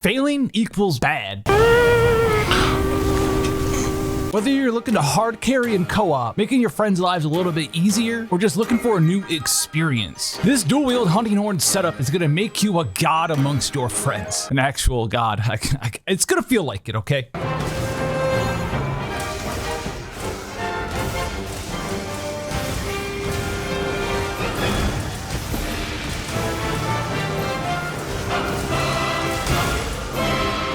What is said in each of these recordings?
Failing equals bad. Whether you're looking to hard carry in co-op, making your friends' lives a little bit easier, or just looking for a new experience, this dual-wield hunting horn setup is going to make you a god amongst your friends. An actual god. It's going to feel like it, okay?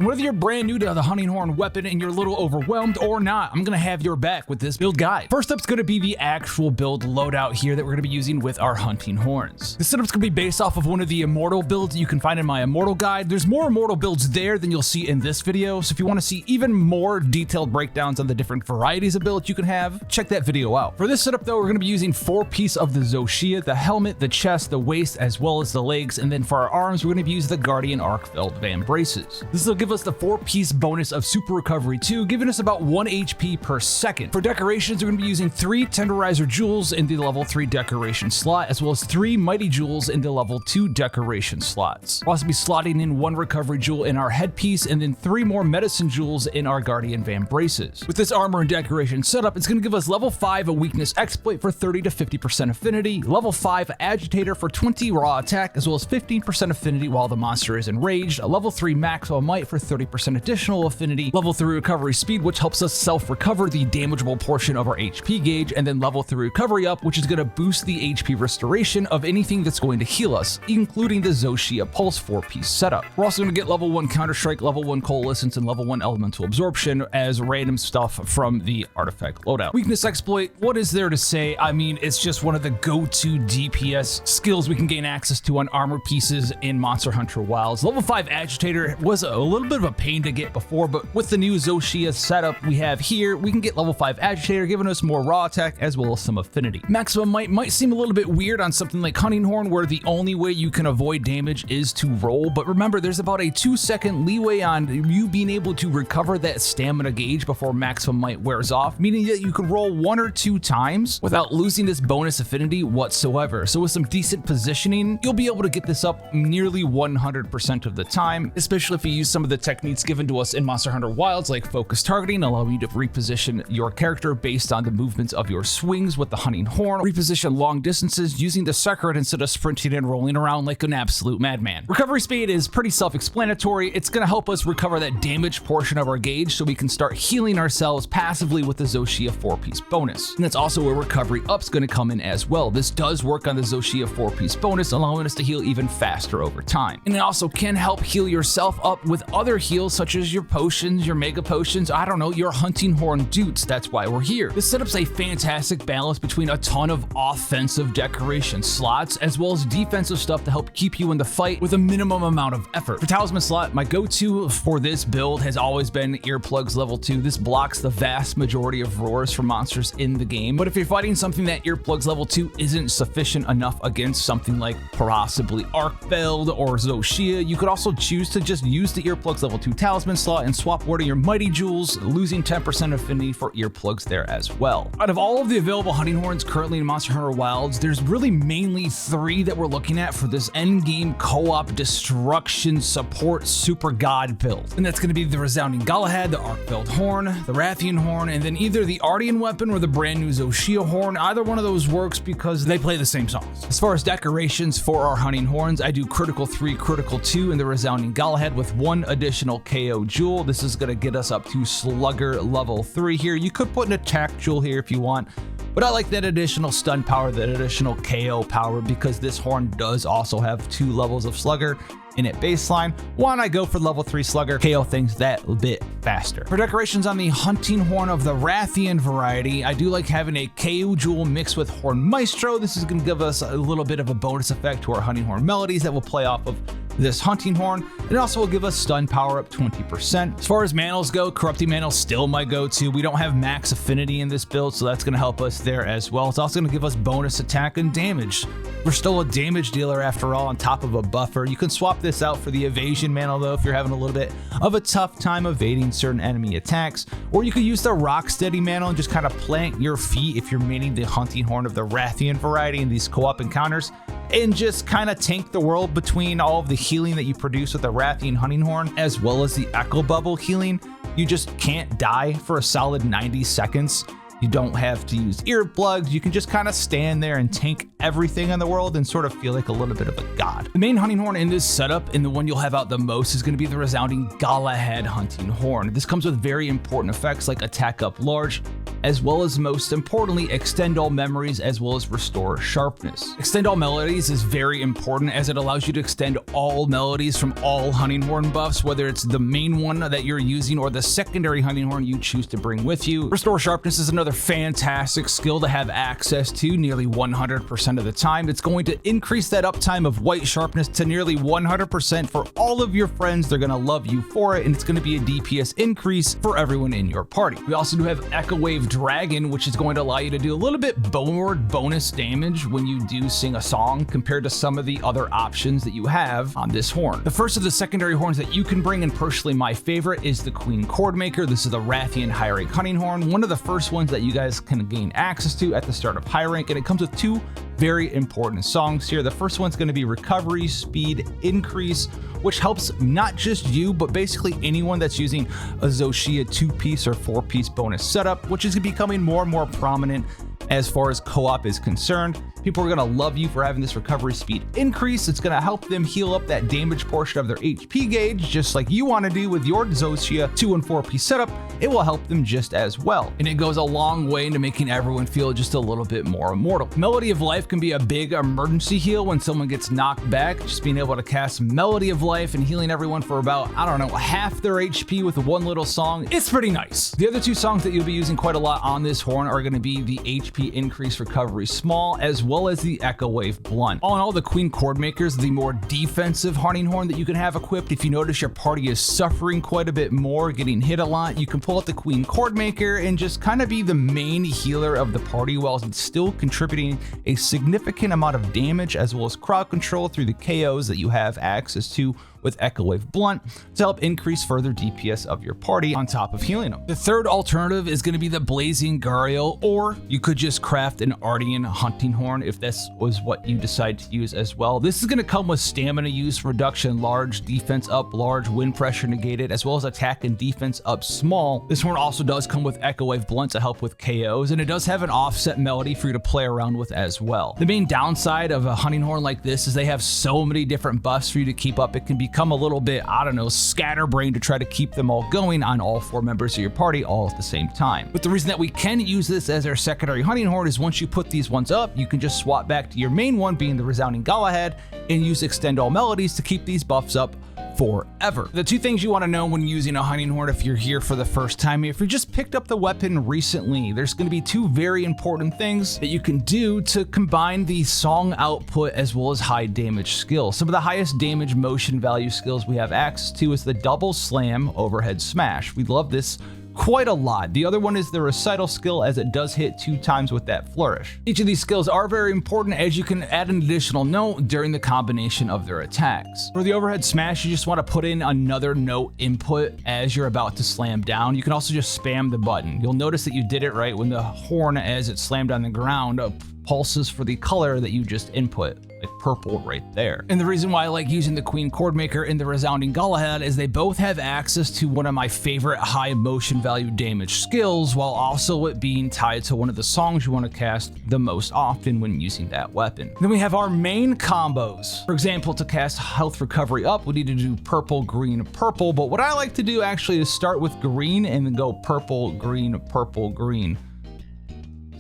Whether you're brand new to the hunting horn weapon and you're a little overwhelmed or not, I'm gonna have your back with this build guide. First up's gonna be the actual build loadout here that we're gonna be using with our hunting horns. This setup's gonna be based off of one of the immortal builds that you can find in my immortal guide. There's more immortal builds there than you'll see in this video, so if you want to see even more detailed breakdowns on the different varieties of builds you can have, check that video out. For this setup though, we're gonna be using 4 pieces of the Zoshia, the helmet, the chest, the waist, as well as the legs, and then for our arms, we're gonna be using the Guardian Arcfeld Van Braces. This will give us the 4-piece bonus of Super Recovery 2, giving us about 1 HP per second. For decorations, we're going to be using 3 Tenderizer Jewels in the level 3 decoration slot, as well as 3 Mighty Jewels in the level 2 decoration slots. We'll also be slotting in 1 Recovery Jewel in our headpiece, and then 3 more Medicine Jewels in our Guardian Van Braces. With this armor and decoration setup, it's going to give us level 5 a Weakness Exploit for 30 to 50% affinity, level 5 Agitator for 20 raw attack, as well as 15% affinity while the monster is enraged, a level 3 Maximum Might for 30% additional affinity, level 3 recovery speed, which helps us self-recover the damageable portion of our HP gauge, and then level 3 recovery up, which is going to boost the HP restoration of anything that's going to heal us, including the Zoshia Pulse 4-piece setup. We're also going to get level 1 Counter-Strike, level 1 Coalescence, and level 1 Elemental Absorption as random stuff from the artifact loadout. Weakness Exploit, what is there to say? I mean, it's just one of the go-to DPS skills we can gain access to on armor pieces in Monster Hunter Wilds. Level 5 Agitator was a little bit of a pain to get before, but with the new Zoshia setup we have here, we can get level 5 Agitator, giving us more raw attack as well as some affinity. Maximum might seem a little bit weird on something like Hunting Horn, where the only way you can avoid damage is to roll, but remember, there's about a 2-second leeway on you being able to recover that stamina gauge before Maximum Might wears off, meaning that you can roll 1 or 2 times without losing this bonus affinity whatsoever. So with some decent positioning, you'll be able to get this up nearly 100% of the time, especially if you use some of the techniques given to us in Monster Hunter Wilds, like focus targeting, allowing you to reposition your character based on the movements of your swings with the hunting horn, reposition long distances using the Secret instead of sprinting and rolling around like an absolute madman. Recovery speed is pretty self-explanatory. It's going to help us recover that damaged portion of our gauge so we can start healing ourselves passively with the Zoshia 4-piece bonus. And that's also where recovery up's going to come in as well. This does work on the Zoshia 4-piece bonus, allowing us to heal even faster over time. And it also can help heal yourself up with other heals such as your potions, your mega potions, I don't know, your hunting horn dutes. That's why we're here. This setup's a fantastic balance between a ton of offensive decoration slots as well as defensive stuff to help keep you in the fight with a minimum amount of effort. For talisman slot, my go-to for this build has always been Earplugs level 2. This blocks the vast majority of roars from monsters in the game, but if you're fighting something that Earplugs level 2 isn't sufficient enough against something like possibly Arcfeld or Zoshia, you could also choose to just use the Earplugs level 2 talisman slot and swap one of your Mighty Jewels, losing 10% affinity for earplugs there as well. Out of all of the available hunting horns currently in Monster Hunter Wilds, there's really mainly 3 that we're looking at for this endgame co-op destruction support super god build. And that's going to be the Resounding Galahad, the Arcfeld Horn, the Rathian Horn, and then either the Ardian Weapon or the brand new Zoshia Horn. Either one of those works because they play the same songs. As far as decorations for our hunting horns, I do Critical 3, Critical 2 in the Resounding Galahad with 1 additional KO Jewel. This is going to get us up to Slugger level 3 here. You could put an attack jewel here if you want, but I like that additional stun power, that additional KO power, because this horn does also have 2 levels of Slugger in it baseline. Why don't I go for level 3 Slugger, KO things that bit faster. For decorations on the hunting horn of the Rathian variety, I do like having a KO jewel mixed with Horn Maestro. This is going to give us a little bit of a bonus effect to our hunting horn melodies that will play off of this hunting horn. It also will give us stun power up 20%. As far as mantles go, Corrupting Mantle's still my go-to. We don't have max affinity in this build, so that's going to help us there as well. It's also going to give us bonus attack and damage. We're still a damage dealer after all, on top of a buffer. You can swap this out for the evasion mantle though if you're having a little bit of a tough time evading certain enemy attacks, or you could use the Rocksteady mantle and just kind of plant your feet if you're maining the hunting horn of the Rathian variety in these co-op encounters. and just kind of tank the world between all of the healing that you produce with the Rathian Hunting Horn, as well as the Echo Bubble healing. You just can't die for a solid 90 seconds. You don't have to use earplugs. You can just kind of stand there and tank everything in the world and sort of feel like a little bit of a god. The main hunting horn in this setup, and the one you'll have out the most, is going to be the resounding Galahad hunting horn. This comes with very important effects like attack up large, as well as most importantly, extend all memories, as well as restore sharpness. Extend all melodies is very important as it allows you to extend all melodies from all hunting horn buffs, whether it's the main one that you're using or the secondary hunting horn you choose to bring with you. Restore sharpness is another fantastic skill to have access to nearly 100% of the time. It's going to increase that uptime of white sharpness to nearly 100% for all of your friends. They're going to love you for it, and it's going to be a DPS increase for everyone in your party. We also do have Echo Wave Dragon, which is going to allow you to do a little bit more bonus damage when you do sing a song compared to some of the other options that you have on this horn. The first of the secondary horns that you can bring, and personally my favorite, is the Queen Chordmaker. This is the Rathian High Rank Hunting Horn, one of the first ones that you guys can gain access to at the start of High Rank, and it comes with two very important songs here. The first one's going to be Recovery Speed Increase, which helps not just you, but basically anyone that's using a Zoshia 2-piece or 4-piece bonus setup, which is becoming more and more prominent as far as co-op is concerned. People are going to love you for having this recovery speed increase. It's going to help them heal up that damage portion of their HP gauge, just like you want to do with your Zoshia 2 and 4-piece setup. It will help them just as well. And it goes a long way into making everyone feel just a little bit more immortal. Melody of Life can be a big emergency heal when someone gets knocked back. Just being able to cast Melody of Life and healing everyone for about, I don't know, half their HP with one little song. It's pretty nice. The other two songs that you'll be using quite a lot on this horn are going to be the HP Increase Recovery Small, as well as the Echo Wave Blunt. All in all, the Queen Chordmaker is the more defensive hunting horn that you can have equipped. If you notice your party is suffering quite a bit more, getting hit a lot, you can pull out the Queen Chordmaker and just kind of be the main healer of the party while still contributing a significant amount of damage, as well as crowd control through the KOs that you have access to with Echo Wave Blunt to help increase further DPS of your party on top of healing them. The third alternative is going to be the Blazing Gariel, or you could just craft an Ardean hunting horn if this was what you decide to use as well. This is going to come with stamina use reduction large, defense up large, wind pressure negated, as well as attack and defense up small. This horn also does come with Echo Wave Blunt to help with KOs, and it does have an offset melody for you to play around with as well. The main downside of a hunting horn like this is they have so many different buffs for you to keep up. It can become a little bit, I don't know, scatterbrained to try to keep them all going on all 4 members of your party all at the same time. But the reason that we can use this as our secondary hunting horn is once you put these ones up, you can just swap back to your main one, being the resounding Galahad, and use Extend All Melodies to keep these buffs up forever. The two things you want to know when using a hunting horn if you're here for the first time, if you just picked up the weapon recently, there's going to be two very important things that you can do to combine the song output as well as high damage skills. Some of the highest damage motion value skills we have access to is the double slam overhead smash. We love this quite a lot. The other one is the recital skill, as it does hit 2 times with that flourish. Each of these skills are very important, as you can add an additional note during the combination of their attacks. For the overhead smash, you just want to put in another note input as you're about to slam down. You can also just spam the button. You'll notice that you did it right when the horn, as it slammed on the ground, pulses for the color that you just input, like purple right there. And the reason why I like using the Queen Chordmaker and the resounding Galahad is they both have access to one of my favorite high motion value damage skills, while also it being tied to one of the songs you want to cast the most often when using that weapon. Then we have our main combos. For example, to cast health recovery up, we need to do purple, green, purple, but what I like to do actually is start with green and then go purple, green, purple, green.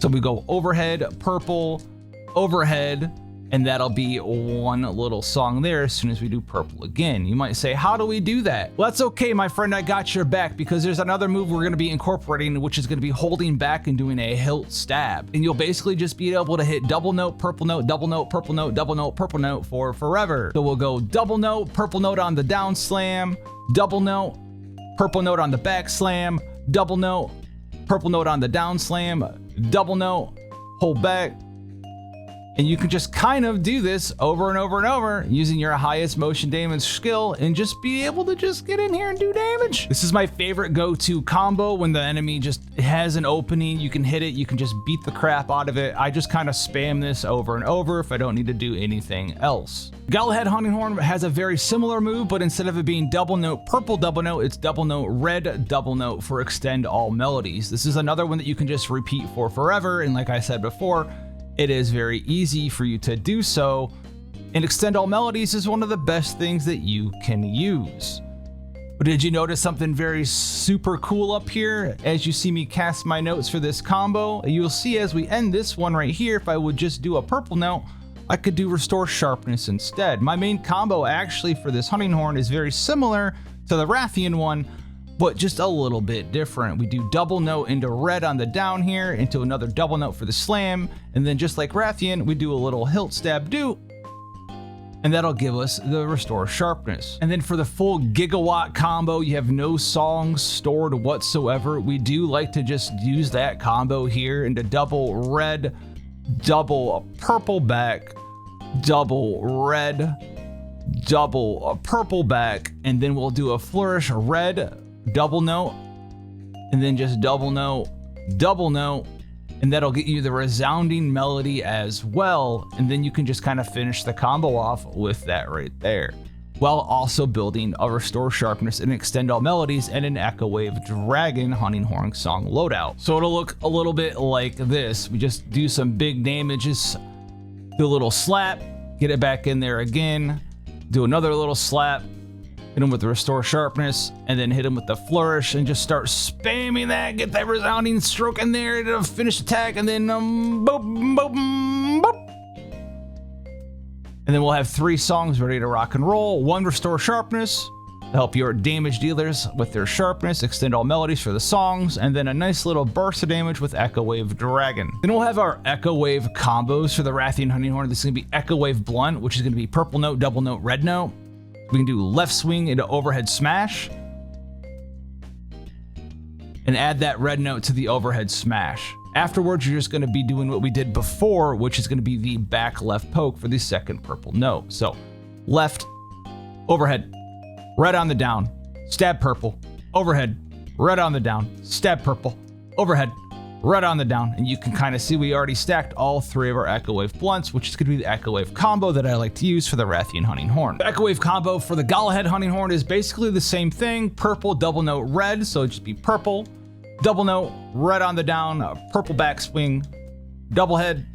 So we go overhead, purple, overhead, and that'll be one little song there as soon as we do purple again. You might say, how do we do that? Well, that's okay, my friend, I got your back, because there's another move we're gonna be incorporating, which is gonna be holding back and doing a hilt stab. And you'll basically just be able to hit double note, purple note, double note, purple note, double note, purple note for forever. So we'll go double note, purple note on the down slam, double note, purple note on the back slam, double note, purple note on the down slam, double note, hold back, And you can just kind of do this over and over and over using your highest motion damage skill and just be able to just get in here and do damage. This is my favorite go-to combo when the enemy just has an opening. You can hit it, you can just beat the crap out of it. I just kind of spam this over and over if I don't need to do anything else. Galahad Hunting Horn has a very similar move, but instead of it being double note purple double note, it's double note red double note for extend all melodies. This is another one that you can just repeat for forever, and like I said before, it is very easy for you to do so, and extend all melodies is one of the best things that you can use. But did you notice something very super cool up here? As you see me cast my notes for this combo, you'll see as we end this one right here, if I would just do a purple note, I could do restore sharpness instead. My main combo actually for this hunting horn is very similar to the Rathian one, but just a little bit different. We do double note into red on the down here, into another double note for the slam, and then just like Rathian, we do a little hilt stab do, and that'll give us the restore sharpness. And then for the full gigawatt combo, you have no songs stored whatsoever. We do like to just use that combo here into double red, double purple back, double red, double purple back, and then we'll do a flourish red, double note, and then just double note, and that'll get you the resounding melody as well. And then you can just kind of finish the combo off with that right there, while also building a restore sharpness and extend all melodies and an Echo Wave Dragon hunting horn song loadout. So it'll look a little bit like this. We just do some big damages, do a little slap, get it back in there again, do another little slap, hit him with the restore sharpness, and then hit him with the flourish and just start spamming that, get that resounding stroke in there to finish attack, and then boop, boop, boop. And then we'll have 3 songs ready to rock and roll. 1 restore sharpness to help your damage dealers with their sharpness, extend all melodies for the songs, and then a nice little burst of damage with Echo Wave Dragon. Then we'll have our Echo Wave combos for the Rathian Hunting Horn. This is gonna be Echo Wave Blunt, which is gonna be purple note, double note, red note. We can do left swing into overhead smash and add that red note to the overhead smash. Afterwards, you're just going to be doing what we did before, which is going to be the back left poke for the second purple note. So left, overhead, red on the down, stab purple, overhead, red on the down, stab purple, overhead, red on the down. And you can kind of see we already stacked all 3 of our Echo Wave blunts, which is going to be the Echo Wave combo that I like to use for the Rathian Hunting Horn. The Echo Wave combo for the Galahad Hunting Horn is basically the same thing, purple, double note, red. So it'd just be purple, double note, red on the down, purple back swing, double head,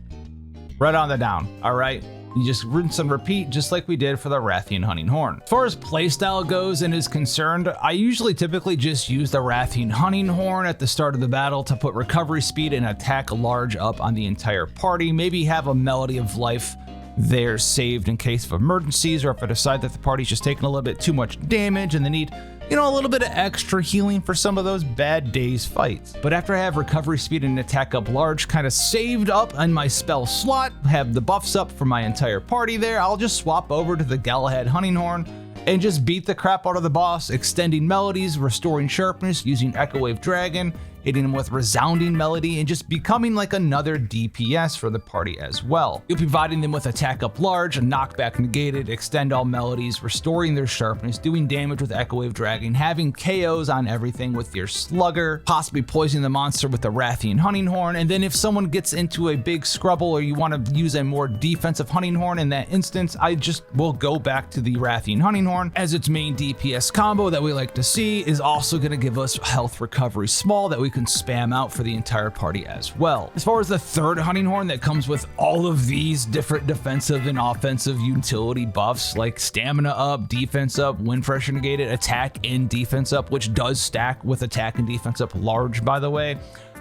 red on the down. All right. You just rinse and repeat just like we did for the Rathian Hunting Horn. As far as playstyle goes and is concerned, I usually typically just use the Rathian Hunting Horn at the start of the battle to put recovery speed and attack large up on the entire party. Maybe have a Melody of Life there saved in case of emergencies, or if I decide that the party's just taking a little bit too much damage and they need, you know, a little bit of extra healing for some of those bad days fights. But after I have recovery speed and attack up large kind of saved up on my spell slot, have the buffs up for my entire party there, I'll just swap over to the Galahad Hunting Horn and just beat the crap out of the boss, extending melodies, restoring sharpness, using Echo Wave Dragon, hitting him with resounding melody, and just becoming like another DPS for the party as well. You'll be providing them with attack up large, a knockback negated, extend all melodies, restoring their sharpness, doing damage with Echo Wave Dragon, having KOs on everything with your slugger, possibly poisoning the monster with the Rathian Hunting Horn. And then if someone gets into a big scrubble or you want to use a more defensive Hunting Horn in that instance, I just will go back to the Rathian Hunting Horn as its main DPS combo that we like to see is also going to give us health recovery small that we can spam out for the entire party as well. As far as the third Hunting Horn that comes with all of these different defensive and offensive utility buffs like stamina up, defense up, wind pressure negated, attack and defense up, which does stack with attack and defense up large, by the way.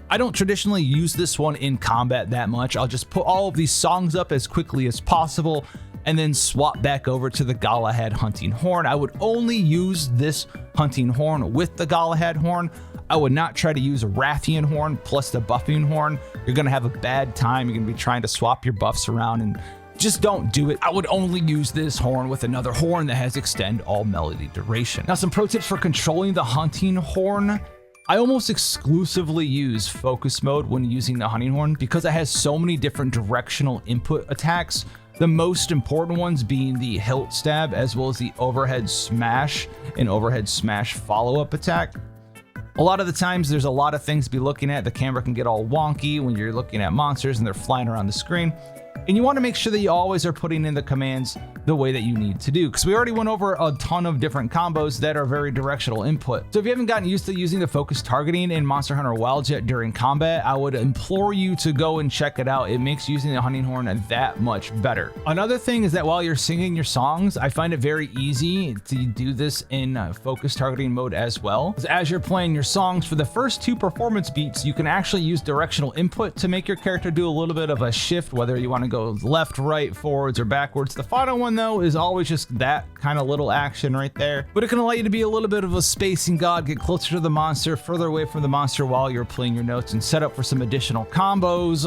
I don't traditionally use this one in combat that much. I'll just put all of these songs up as quickly as possible and then swap back over to the Galahad Hunting Horn. I would only use this Hunting Horn with the Galahad Horn. I would not try to use a Rathian Horn plus the buffing horn. You're gonna have a bad time. You're gonna be trying to swap your buffs around and just don't do it. I would only use this horn with another horn that has extend all melody duration. Now, some pro tips for controlling the Hunting Horn. I almost exclusively use focus mode when using the hunting horn because it has so many different directional input attacks. The most important ones being the hilt stab, as well as the overhead smash and overhead smash follow-up attack. A lot of the times there's a lot of things to be looking at. The camera can get all wonky when you're looking at monsters and they're flying around the screen. And you want to make sure that you always are putting in the commands the way that you need to do, because we already went over a ton of different combos that are very directional input. So if you haven't gotten used to using the focus targeting in Monster Hunter Wilds yet during combat, I would implore you to go and check it out. It makes using the hunting horn that much better. Another thing is that while you're singing your songs, I find it very easy to do this in focus targeting mode as well. As you're playing your songs, for the first 2 performance beats, you can actually use directional input to make your character do a little bit of a shift, whether you want to go left, right, forwards, or backwards. The final one though is always just that kind of little action right there, but it can allow you to be a little bit of a spacing god, get closer to the monster, further away from the monster while you're playing your notes, and set up for some additional combos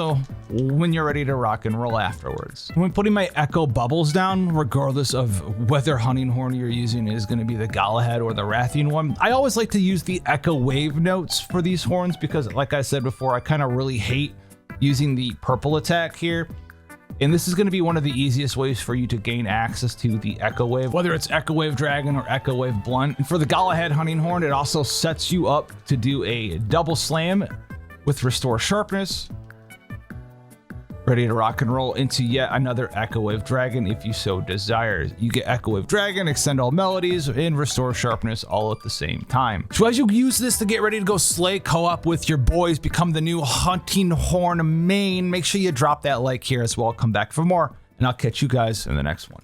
when you're ready to rock and roll afterwards. When putting my echo bubbles down, regardless of whether hunting horn you're using is going to be the Galahad or the Rathian one, I always like to use the echo wave notes for these horns because, like I said before, I kind of really hate using the purple attack here. And this is going to be one of the easiest ways for you to gain access to the Echo Wave, whether it's Echo Wave Dragon or Echo Wave Blunt. And for the Galahad Hunting Horn, it also sets you up to do a double slam with Restore Sharpness. Ready to rock and roll into yet another Echo Wave Dragon if you so desire. You get Echo Wave Dragon, Extend All Melodies, and Restore Sharpness all at the same time. So as you use this to get ready to go slay co-op with your boys, become the new Hunting Horn main, make sure you drop that like here as well. Come back for more, and I'll catch you guys in the next one.